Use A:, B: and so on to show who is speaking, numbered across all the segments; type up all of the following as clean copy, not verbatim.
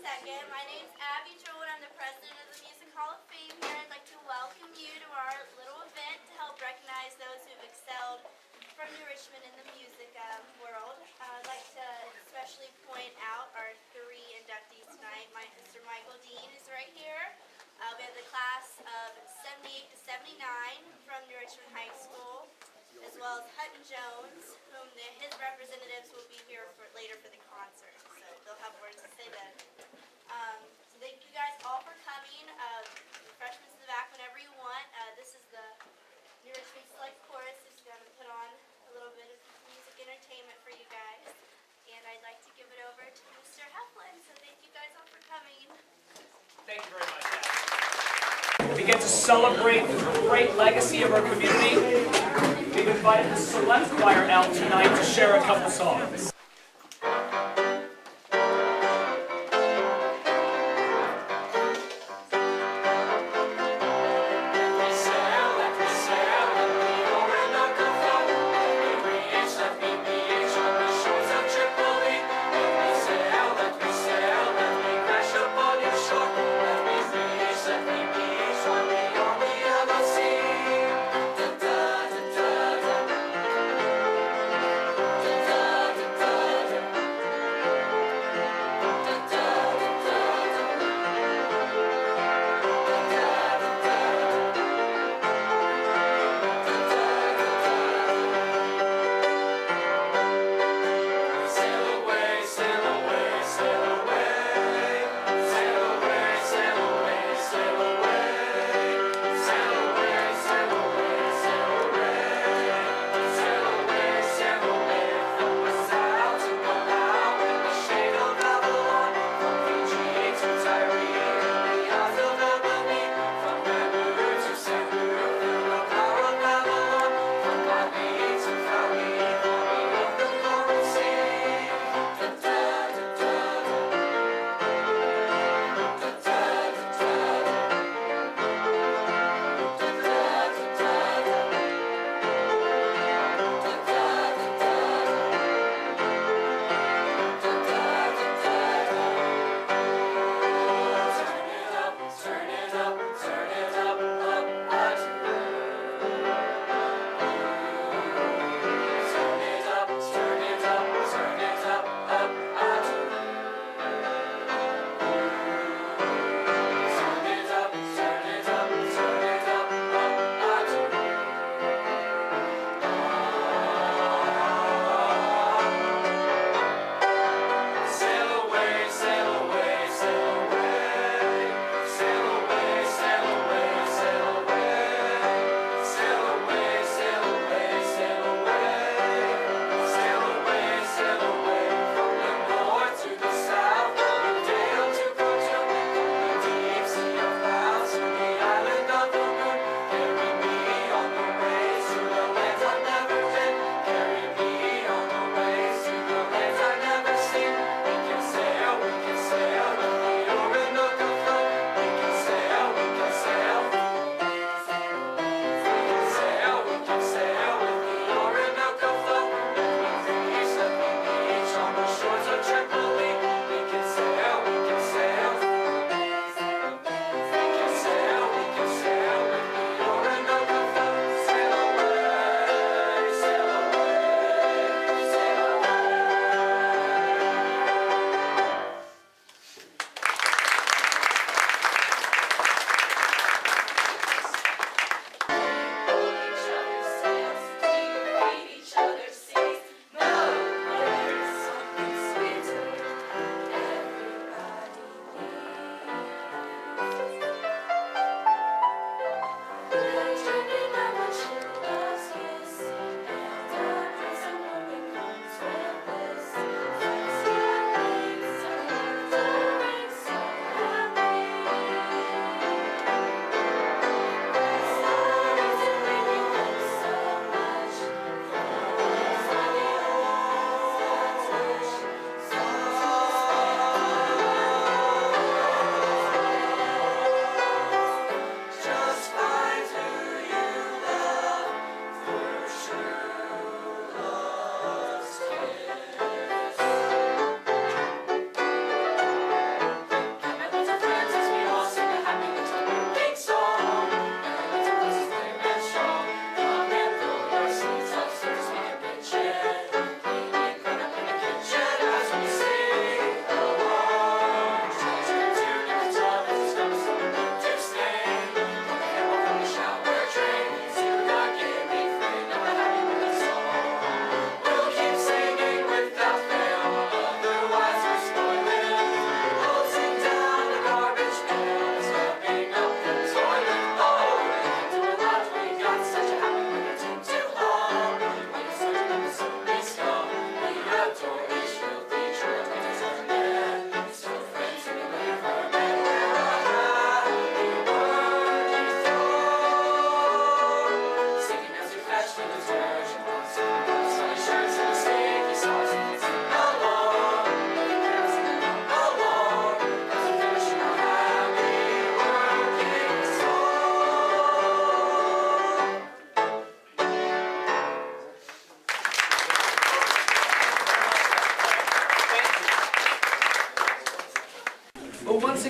A: second. My name's Abby Joel, and I'm the president of the Music Hall of Fame here. I'd like to welcome you to our little event to help recognize those who've excelled from New Richmond in the music world. I'd like to especially point out our three inductees tonight. Mr. Michael Dean is right here. We have the class of 78 to 79 from New Richmond High School, as well as Hutton Jones, whom his representatives will be here later for the concert. So they'll have words to say then. So thank you guys all for coming. Freshmen to the back whenever you want. This is the New Richmond Select Chorus. It's going to put on a little bit of music entertainment for you guys. And I'd like to give it over to Mr. Heflin. So thank you guys all for coming.
B: Thank you very much, Abby. We get to celebrate the great legacy of our community. We've invited the Select Choir out tonight to share a couple songs.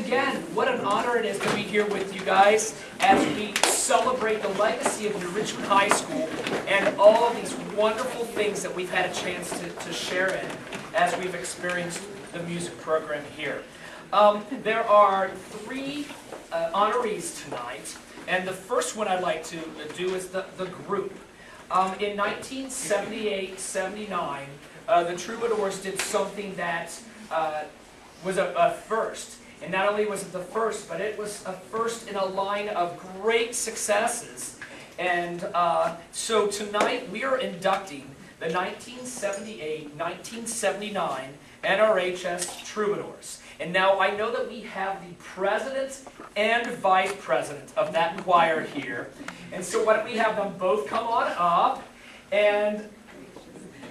B: again, what an honor it is to be here with you guys as we celebrate the legacy of New Richmond High School and all of these wonderful things that we've had a chance to share in as we've experienced the music program here. There are 3 honorees tonight, and the first one I'd like to do is the group. In 1978-79, the Troubadours did something that was a first. And not only was it the first, but it was a first in a line of great successes. And so tonight we are inducting the 1978-1979 NRHS Troubadours. And now I know that we have the president and vice president of that choir here. And so why don't we have them both come on up. And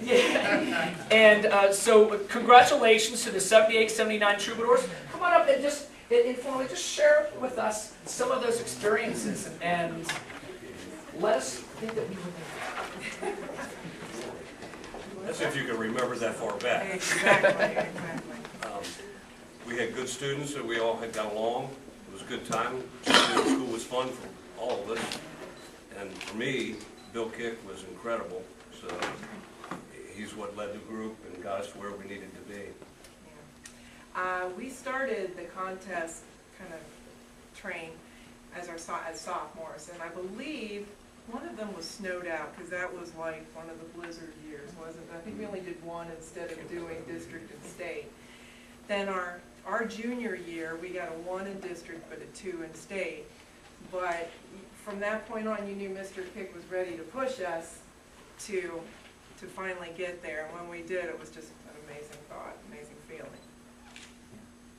B: yeah. And so congratulations to the 78-79 Troubadours. Come on up and just informally just share with us some of those experiences and let us think that we were there.
C: That's if you can remember that far back.
D: Exactly.
C: We had good students and we all had got along. It was a good time. School was fun for all of us. And for me, Bill Kick was incredible. So he's what led the group and got us to where we needed to be.
D: We started the contest kind of train as sophomores, and I believe one of them was snowed out because that was like one of the blizzard years, wasn't it? I think we only did one instead of doing district and state. Then our junior year, we got a 1 in district but a 2 in state. But from that point on, you knew Mr. Kick was ready to push us to finally get there. And when we did, it was just an amazing thought, amazing feeling.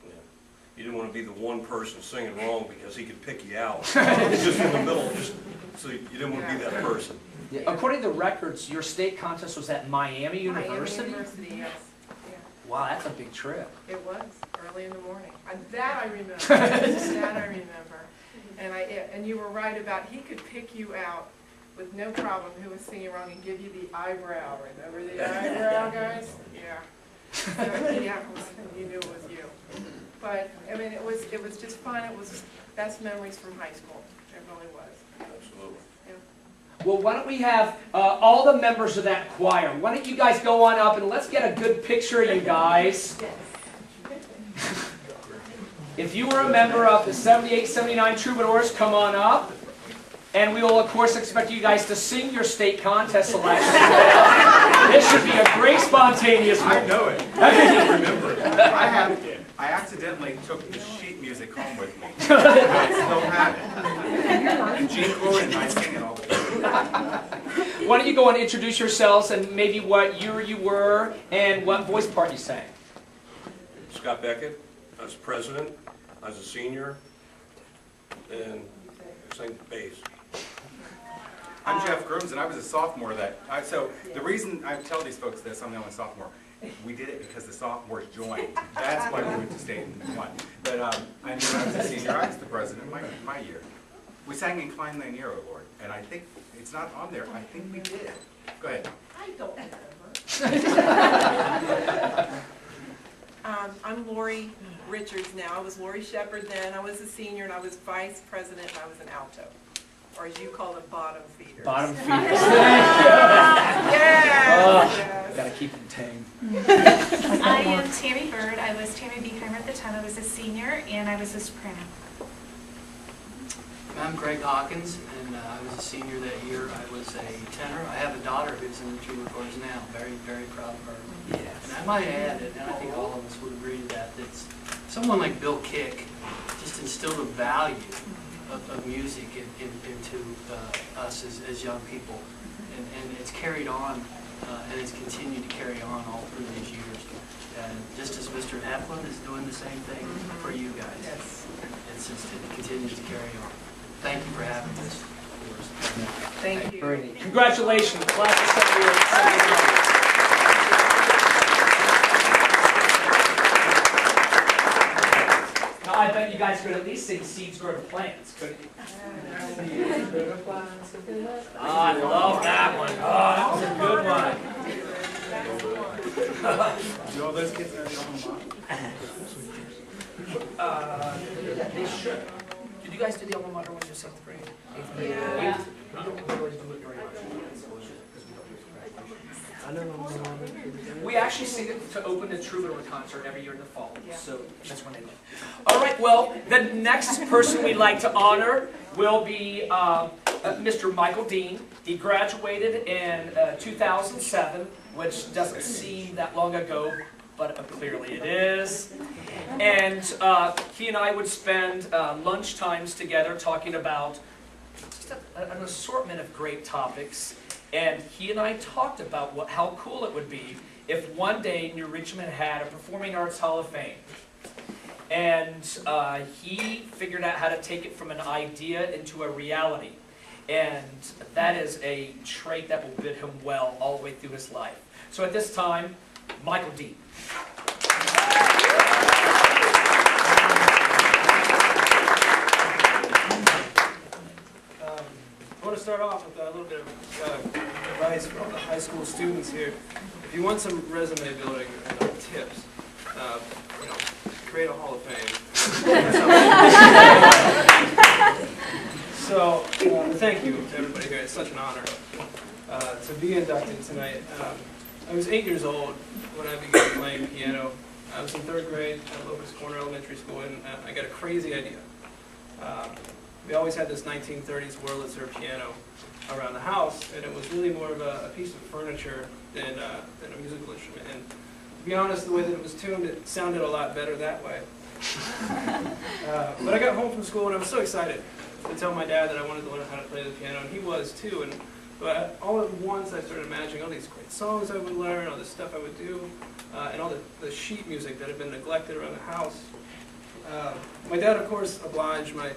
C: Yeah. You didn't want to be the one person singing wrong because he could pick you out. Just in the middle, so you didn't want to be that person.
B: Yeah. According to records, your state contest was at Miami University?
D: Miami University, yes. Yeah.
B: Wow, that's a big trip.
D: It was, early in the morning. That I remember. That I remember. And you were right about he could pick you out with no problem who was singing wrong and give you the eyebrow. Remember the eyebrow, guys? Yeah. Yeah, you knew it was you. But I mean, it was just fun. It was best memories from high school. It really was.
C: Absolutely.
D: Yeah.
B: Well, why don't we have all the members of that choir? Why don't you guys go on up and let's get a good picture of you guys. If you were a member of the 78-79 Troubadours, come on up. And we will, of course, expect you guys to sing your state contest selection. This should be a great spontaneous moment.
E: I know it. I remember it. I accidentally took the sheet music home with me. I still have it. And Gene quoted and I sing it all the time.
B: Why don't you go and introduce yourselves and maybe what year you were and what voice part you sang?
C: Scott Beckett, I was president. I was a senior. And I sang bass.
E: I'm Jeff Grooms, and I was a sophomore so the reason I tell these folks this, I'm the only sophomore, we did it because the sophomores joined. That's why we went to state and won. But I knew when I was a senior, I was the president my year. We sang Incline Thine Ear, O Lord, and I think it's not on there. I think we did. Go ahead.
D: I don't remember. I'm Lori Richards now. I was Lori Shepard then. I was a senior, and I was vice president, and I was an alto. Or as you call them, bottom feeders.
B: Bottom feeders.
D: Yes.
B: Gotta keep them tame.
F: I am Tammy Bird. I was Tammy Beeheimer at the time. I was a senior and I was a soprano.
G: I'm Greg Hawkins, and I was a senior that year. I was a tenor. I have a daughter who's in the Troubadours now. Very, very proud of her.
B: Yes.
G: And I might add, and I think all of us would agree to that, that someone like Bill Kick just instilled a value of music into us as young people, and it's carried on, and it's continued to carry on all through these years. And just as Mr. Heflin is doing the same thing for you guys,
D: Yes.
G: it continues to carry on. Thank you for having this for us.
D: Thank you.
B: Very neat. Congratulations, class of 78. Now, I bet you guys could at least sing Seeds Grow to Plants, couldn't you? Oh, I love that one. Oh, that was a good one.
H: all those kids are in the alma mater?
B: They should. Did you guys do the alma mater when you were 7th grade? 8th grade?
F: Yeah.
B: We don't really do it very much. We actually sing it to open the Troubadour concert every year in the fall, so that's when they do. All right, well, the next person we'd like to honor will be Mr. Michael Dean. He graduated in 2007, which doesn't seem that long ago, but clearly it is. And he and I would spend lunch times together talking about just an assortment of great topics. And he and I talked about how cool it would be if one day New Richmond had a Performing Arts Hall of Fame. And he figured out how to take it from an idea into a reality. And that is a trait that will bid him well all the way through his life. So at this time, Michael Dean.
I: I want to start off with a little bit of advice for all the high school students here. If you want some resume building tips, create a Hall of Fame. So, thank you to everybody here. It's such an honor to be inducted tonight. I was 8 years old when I began playing piano. I was in 3rd grade at Locust Corner Elementary School, and I got a crazy idea. We always had this 1930s Wurlitzer piano around the house, and it was really more of a piece of furniture than a musical instrument. And to be honest, the way that it was tuned, it sounded a lot better that way. But I got home from school, and I was so excited to tell my dad that I wanted to learn how to play the piano, and he was too. But all at once, I started imagining all these great songs I would learn, all this stuff I would do, and all the sheet music that had been neglected around the house. My dad, of course, obliged my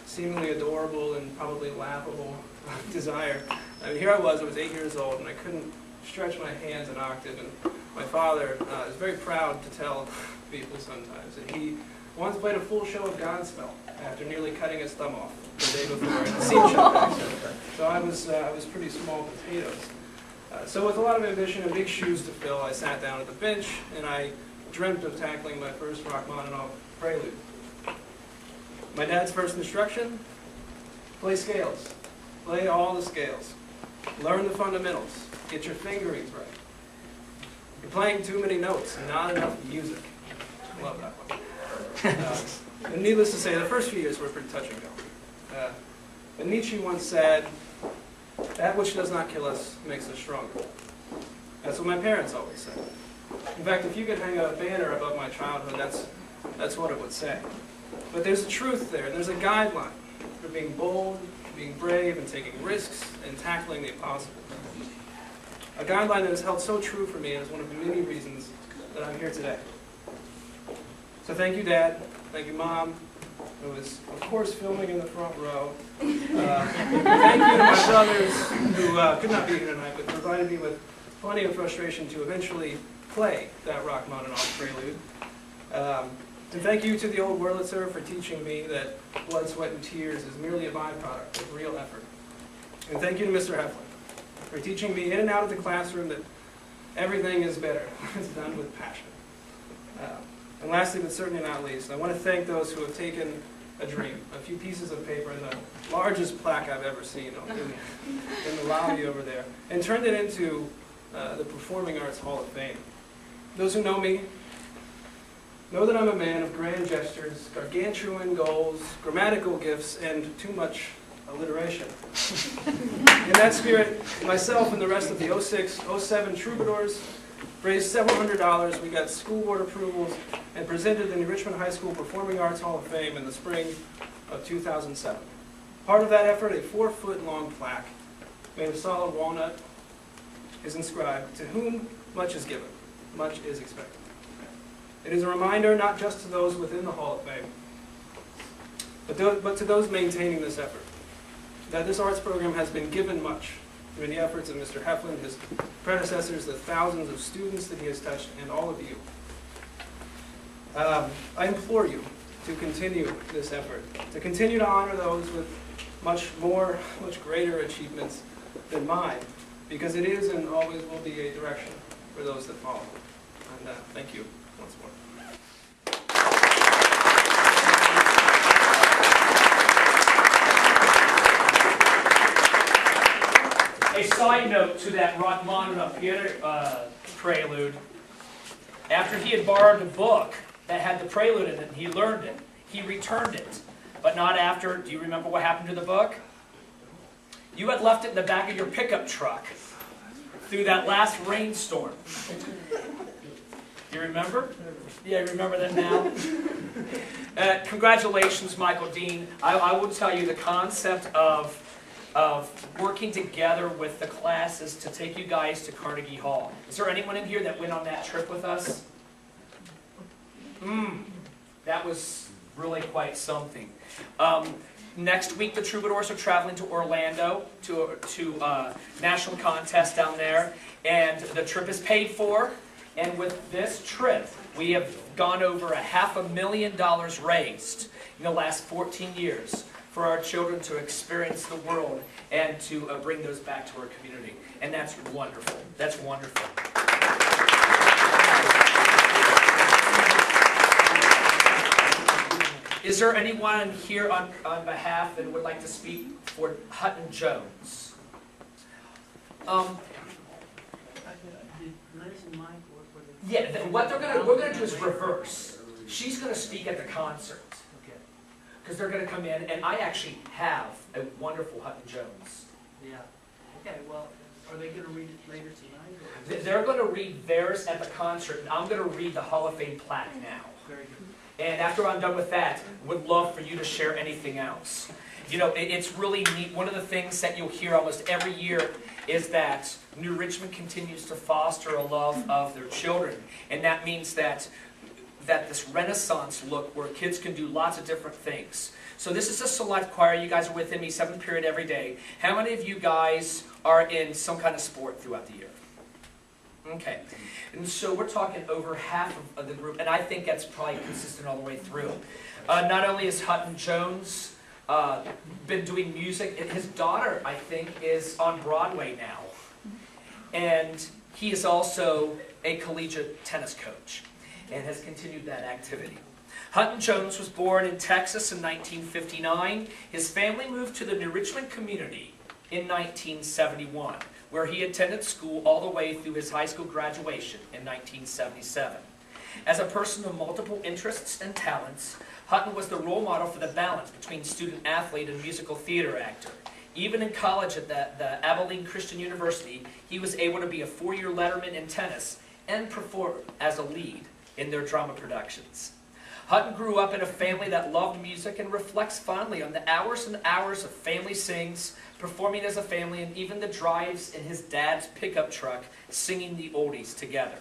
I: seemingly adorable and probably laughable desire. I mean, here I was 8 years old, and I couldn't stretch my hands an octave, and my father is very proud to tell people sometimes that he once played a full show of Godspell after nearly cutting his thumb off the day before in a scene show. So I was pretty small potatoes. So with a lot of ambition and big shoes to fill, I sat down at the bench, and I dreamt of tackling my first Rachmaninoff prelude. My dad's first instruction: play scales. Play all the scales. Learn the fundamentals. Get your fingerings right. You're playing too many notes and not enough music. I love that one. And needless to say, the first few years were pretty touch and go. But Nietzsche once said, "That which does not kill us makes us stronger." That's what my parents always said. In fact, if you could hang a banner above my childhood, that's what it would say. But there's a truth there, and there's a guideline for being bold, being brave, and taking risks, and tackling the impossible. A guideline that has held so true for me and is one of the many reasons that I'm here today. So thank you, Dad. Thank you, Mom, who was, of course, filming in the front row. Thank you to my brothers who could not be here tonight, but provided me with plenty of frustration to eventually play that Rachmaninoff prelude. And thank you to the old Wurlitzer for teaching me that blood, sweat, and tears is merely a byproduct of real effort. And thank you to Mr. Heflin for teaching me in and out of the classroom that everything is better when it's done with passion. And lastly, but certainly not least, I want to thank those who have taken a dream, a few pieces of paper, and the largest plaque I've ever seen in the lobby over there, and turned it into the Performing Arts Hall of Fame. Those who know me know that I'm a man of grand gestures, gargantuan goals, grammatical gifts, and too much alliteration. In that spirit, myself and the rest of the 06-07 Troubadours raised several $100s. We got school board approvals and presented the New Richmond High School Performing Arts Hall of Fame in the spring of 2007. Part of that effort, a 4-foot-long plaque made of solid walnut, is inscribed, "To whom much is given, much is expected." It is a reminder not just to those within the Hall of Fame, but to those maintaining this effort, that this arts program has been given much through the efforts of Mr. Heflin, his predecessors, the thousands of students that he has touched, and all of you. I implore you to continue this effort, to continue to honor those with much greater achievements than mine, because it is and always will be a direction for those that follow. And thank you once more.
B: A side note to that Rachmaninoff piano prelude, after he had borrowed a book that had the prelude in it, and he learned it, he returned it. But not after, do you remember what happened to the book? You had left it in the back of your pickup truck through that last rainstorm. You remember? Yeah, you remember that now? Congratulations, Michael Dean. I will tell you the concept of working together with the classes to take you guys to Carnegie Hall. Is there anyone in here that went on that trip with us? That was really quite something. Next week, the Troubadours are traveling to Orlando to national contest down there, and the trip is paid for. And with this trip, we have gone over $500,000 raised in the last 14 years for our children to experience the world and to bring those back to our community. And that's wonderful. That's wonderful. Is there anyone here on behalf that would like to speak for Hutton Jones? Yeah, what we're gonna do is reverse. She's gonna speak at the concert.
G: Okay.
B: Because they're gonna come in, and I actually have a wonderful Hutton Jones.
G: Yeah. Okay, well, are they gonna read it later tonight? Or?
B: They're gonna read theirs at the concert, and I'm gonna read the Hall of Fame plaque now.
G: Very good.
B: And after I'm done with that, would love for you to share anything else. You know, it's really neat. One of the things that you'll hear almost every year is that New Richmond continues to foster a love of their children. And that means that this Renaissance look where kids can do lots of different things. So this is a select choir. You guys are within me 7th period every day. How many of you guys are in some kind of sport throughout the year? Okay. And so we're talking over half of the group, and I think that's probably consistent all the way through. Not only is Hutton Jones been doing music, his daughter, I think, is on Broadway now. And he is also a collegiate tennis coach and has continued that activity. Hutton Jones was born in Texas in 1959. His family moved to the New Richmond community in 1971, where he attended school all the way through his high school graduation in 1977. As a person of multiple interests and talents, Hutton was the role model for the balance between student athlete and musical theater actor. Even in college at the Abilene Christian University, he was able to be a 4-year letterman in tennis and perform as a lead in their drama productions. Hutton grew up in a family that loved music and reflects fondly on the hours and hours of family sings, performing as a family, and even the drives in his dad's pickup truck, singing the oldies together.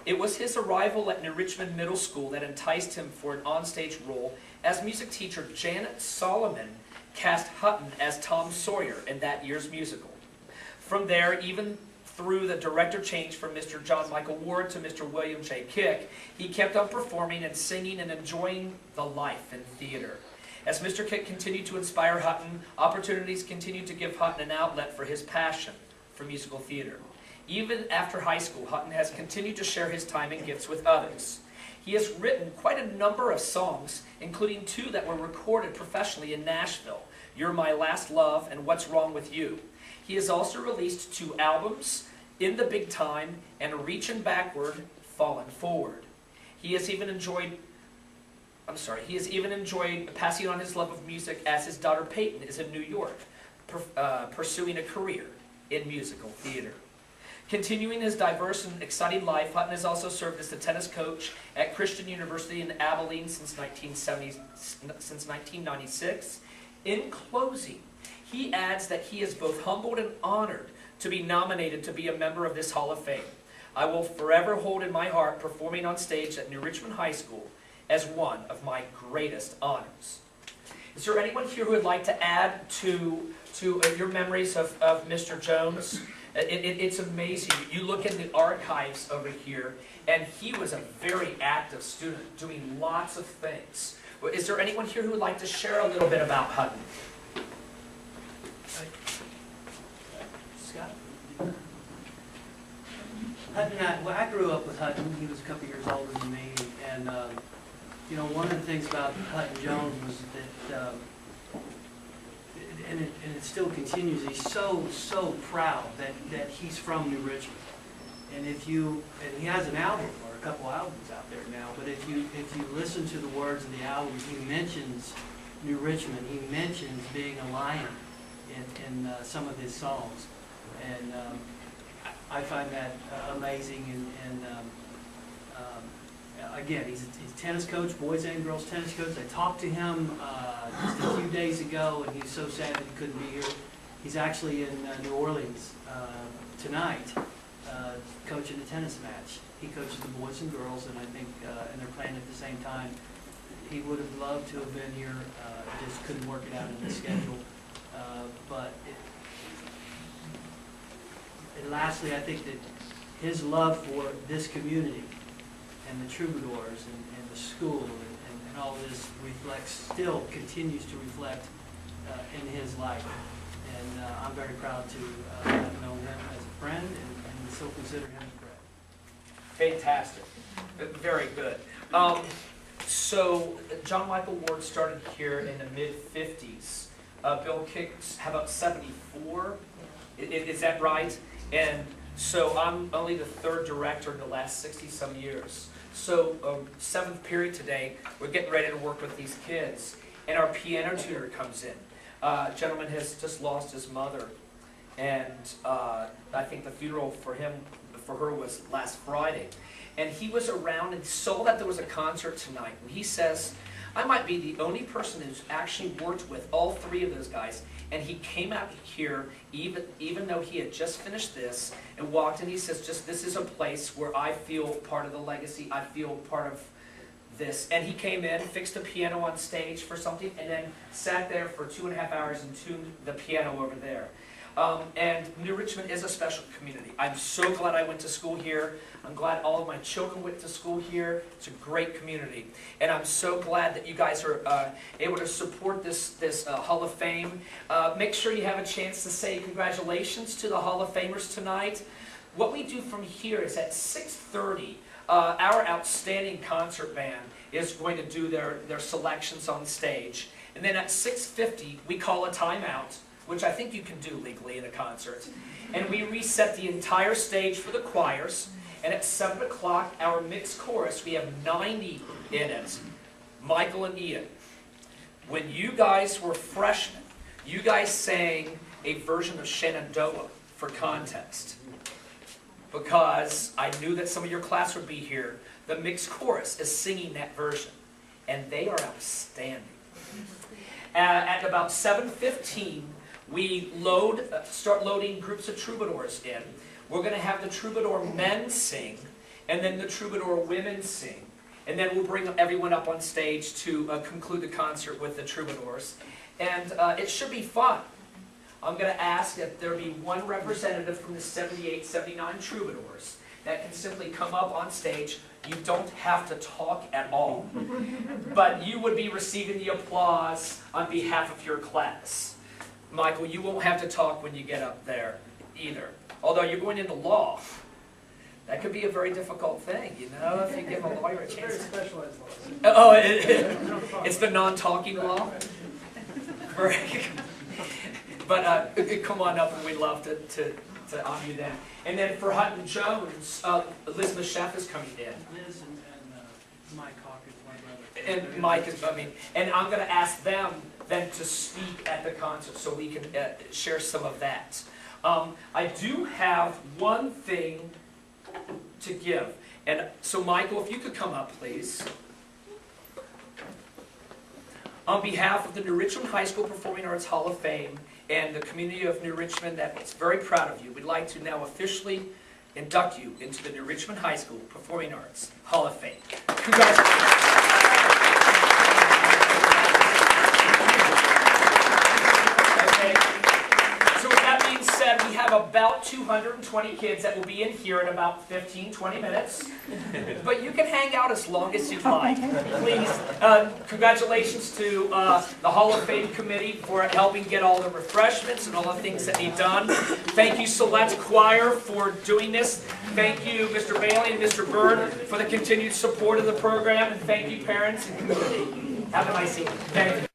B: It was his arrival at New Richmond Middle School that enticed him for an onstage role, as music teacher Janet Solomon cast Hutton as Tom Sawyer in that year's musical. From there, even through the director change from Mr. John Michael Ward to Mr. William J. Kick, he kept on performing and singing and enjoying the life in theater. As Mr. Kick continued to inspire Hutton, opportunities continued to give Hutton an outlet for his passion for musical theater. Even after high school, Hutton has continued to share his time and gifts with others. He has written quite a number of songs, including 2 that were recorded professionally in Nashville, You're My Last Love and What's Wrong With You. He has also released 2 albums, In the Big Time and Reaching Backward, Falling Forward. He has even enjoyed passing on his love of music as his daughter Peyton is in New York, pursuing a career in musical theater. Continuing his diverse and exciting life, Hutton has also served as the tennis coach at Christian University in Abilene since 1996. In closing, he adds that he is both humbled and honored to be nominated to be a member of this Hall of Fame. I will forever hold in my heart performing on stage at New Richmond High School as one of my greatest honors. Is there anyone here who would like to add to your memories of Mr. Jones? It's amazing. You look in the archives over here, and he was a very active student, doing lots of things. Is there anyone here who would like to share a little bit about Hutton?
G: Scott? Hutton and well, I grew up with Hutton. He was a couple years older than me, and you know, one of the things about Hutton Jones was that, and it still continues. He's so proud that he's from New Richmond, and and he has an album or a couple albums out there now. But if you listen to the words of the album, he mentions New Richmond. He mentions being a lion in some of his songs, and I find that amazing. And again, he's a tennis coach, boys and girls tennis coach. I talked to him just a few days ago, and he's so sad that he couldn't be here. He's actually in New Orleans tonight, coaching a tennis match. He coaches the boys and girls, and I think, and they're playing at the same time. He would have loved to have been here, just couldn't work it out in the schedule. And lastly, I think that his love for this community and the Troubadours and the school and all this still continues to reflect in his life. And I'm very proud to have known him as a friend and still consider him a friend.
B: Fantastic. Very good. So John Michael Ward started here in the mid-50s. Bill Kick's how about 74? Is that right? And so I'm only the third director in the last 60-some years. So seventh period today, we're getting ready to work with these kids. And our piano tutor comes in. Gentleman has just lost his mother. And I think the funeral for her was last Friday. And he was around and saw that there was a concert tonight. And he says, I might be the only person who's actually worked with all three of those guys. And he came out here, even though he had just finished this, and walked in. He says, this is a place where I feel part of the legacy. I feel part of this. And he came in, fixed the piano on stage for something, and then sat there for 2.5 hours and tuned the piano over there. And New Richmond is a special community. I'm so glad I went to school here. I'm glad all of my children went to school here. It's a great community. And I'm so glad that you guys are able to support this Hall of Fame. Make sure you have a chance to say congratulations to the Hall of Famers tonight. What we do from here is at 6:30, our outstanding concert band is going to do their selections on stage. And then at 6:50, we call a timeout, which I think you can do legally in a concert. And we reset the entire stage for the choirs. And at 7 o'clock, our mixed chorus, we have 90 in it. Michael and Ian. When you guys were freshmen, you guys sang a version of Shenandoah for context. Because I knew that some of your class would be here. The mixed chorus is singing that version. And they are outstanding. At about 7:15, we start loading groups of troubadours in. We're going to have the troubadour men sing, and then the troubadour women sing. And then we'll bring everyone up on stage to conclude the concert with the troubadours. And it should be fun. I'm going to ask that there be one representative from the 78, 79 troubadours that can simply come up on stage. You don't have to talk at all. But you would be receiving the applause on behalf of your class. Michael, you won't have to talk when you get up there either. Although you're going into law. That could be a very difficult thing, you know, if you give a lawyer a chance.
H: Very specialized laws.
B: Oh, it's the non-talking law? But come on up, and we'd love to honor you then. And then for Hutton Jones, Elizabeth Sheff is coming in.
G: Liz and Mike Hawkins, my brother.
B: And Mike is, and I'm going to ask them then to speak at the concert so we can share some of that. I do have one thing to give. And so Michael, if you could come up, please. On behalf of the New Richmond High School Performing Arts Hall of Fame and the community of New Richmond that is very proud of you, we'd like to now officially induct you into the New Richmond High School Performing Arts Hall of Fame. Congratulations. Okay. So with that being said, we have have about 220 kids that will be in here in about 15, 20 minutes. But you can hang out as long as you'd like. Please, congratulations to the Hall of Fame committee for helping get all the refreshments and all the things that need done. Thank you, Select Choir, for doing this. Thank you, Mr. Bailey and Mr. Byrd, for the continued support of the program. And thank you, parents and community. Have a nice evening. Thank you.